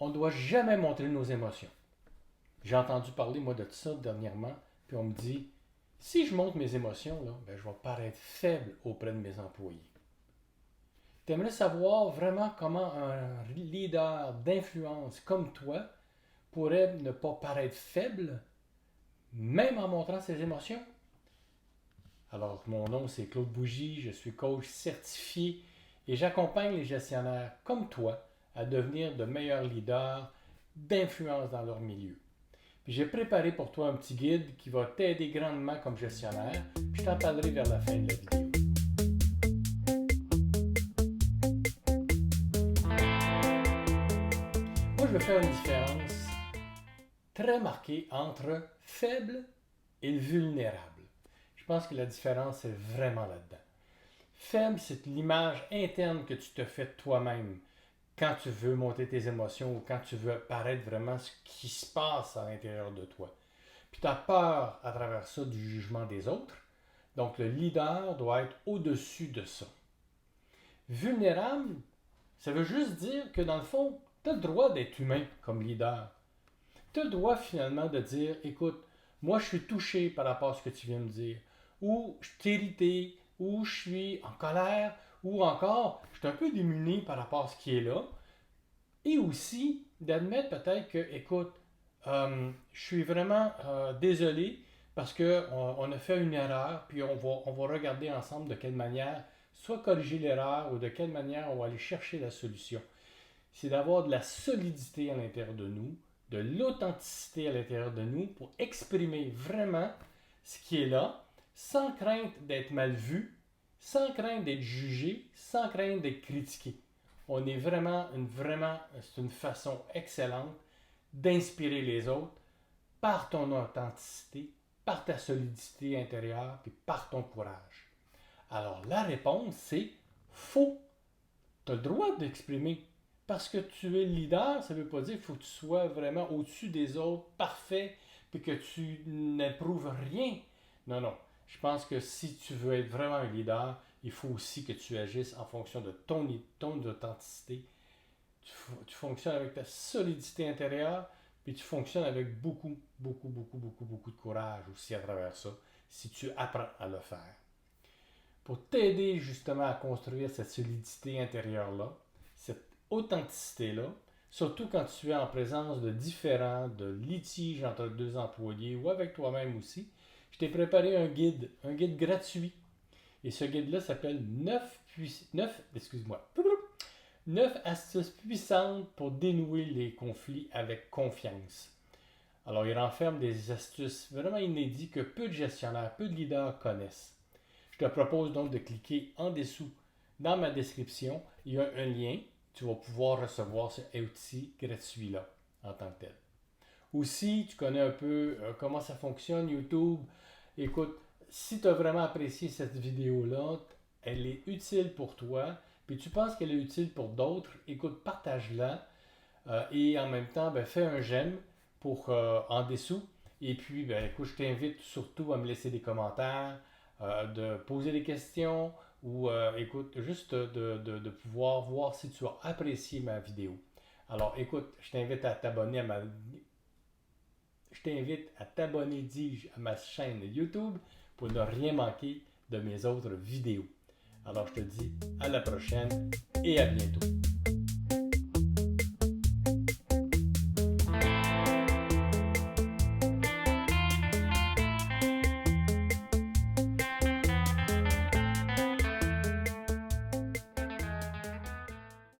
on ne doit jamais montrer nos émotions. J'ai entendu parler, moi, de ça dernièrement, puis on me dit, si je montre mes émotions, là, ben, je vais paraître faible auprès de mes employés. Tu aimerais savoir vraiment comment un leader d'influence comme toi pourrait ne pas paraître faible, même en montrant ses émotions? Alors, mon nom, c'est Claude Bougie, je suis coach certifié et j'accompagne les gestionnaires comme toi à devenir de meilleurs leaders d'influence dans leur milieu. Puis j'ai préparé pour toi un petit guide qui va t'aider grandement comme gestionnaire, puis je t'en parlerai vers la fin de la vidéo. Moi, je veux faire une différence très marquée entre faible et vulnérable. Je pense que la différence est vraiment là-dedans. Faible, c'est l'image interne que tu te fais de toi-même quand tu veux monter tes émotions ou quand tu veux paraître vraiment ce qui se passe à l'intérieur de toi. Puis tu as peur à travers ça du jugement des autres. Donc le leader doit être au-dessus de ça. Vulnérable, ça veut juste dire que dans le fond, tu as le droit d'être humain comme leader. Tu as le droit finalement de dire, écoute, moi je suis touché par rapport à ce que tu viens de me dire, ou je suis irrité, ou je suis en colère, ou encore, je suis un peu démuni par rapport à ce qui est là, et aussi d'admettre peut-être que, écoute, je suis vraiment désolé parce qu'on a fait une erreur, puis on va regarder ensemble de quelle manière, soit corriger l'erreur ou de quelle manière on va aller chercher la solution. C'est d'avoir de la solidité à l'intérieur de nous, de l'authenticité à l'intérieur de nous pour exprimer vraiment ce qui est là, sans crainte d'être mal vu, sans crainte d'être jugé, sans crainte d'être critiqué. On est vraiment, c'est une façon excellente d'inspirer les autres par ton authenticité, par ta solidité intérieure, puis par ton courage. Alors la réponse, c'est faux. Tu as le droit d'exprimer. Parce que tu es leader, ça ne veut pas dire qu'il faut que tu sois vraiment au-dessus des autres, parfait, puis que tu n'éprouves rien. Non, non. Je pense que si tu veux être vraiment un leader, il faut aussi que tu agisses en fonction de ton authenticité. Tu fonctionnes avec ta solidité intérieure, puis tu fonctionnes avec beaucoup de courage aussi à travers ça, si tu apprends à le faire. Pour t'aider justement à construire cette solidité intérieure-là, cette authenticité-là, surtout quand tu es en présence de différents, de litiges entre deux employés ou avec toi-même aussi, je t'ai préparé un guide gratuit. Et ce guide-là s'appelle 9 astuces puissantes pour dénouer les conflits avec confiance. Alors, il renferme des astuces vraiment inédites que peu de gestionnaires, peu de leaders connaissent. Je te propose donc de cliquer en dessous dans ma description. Il y a un lien. Tu vas pouvoir recevoir ce outil gratuit-là en tant que tel. Aussi, tu connais un peu comment ça fonctionne, YouTube. Écoute, si tu as vraiment apprécié cette vidéo-là, elle est utile pour toi, puis tu penses qu'elle est utile pour d'autres, écoute, partage-la et en même temps, ben, fais un j'aime pour en dessous. Et puis, ben, écoute, je t'invite surtout à me laisser des commentaires, de poser des questions ou, écoute, juste de pouvoir voir si tu as apprécié ma vidéo. Alors, écoute, je t'invite à t'abonner, dis-je, à ma chaîne YouTube pour ne rien manquer de mes autres vidéos. Alors, je te dis à la prochaine et à bientôt.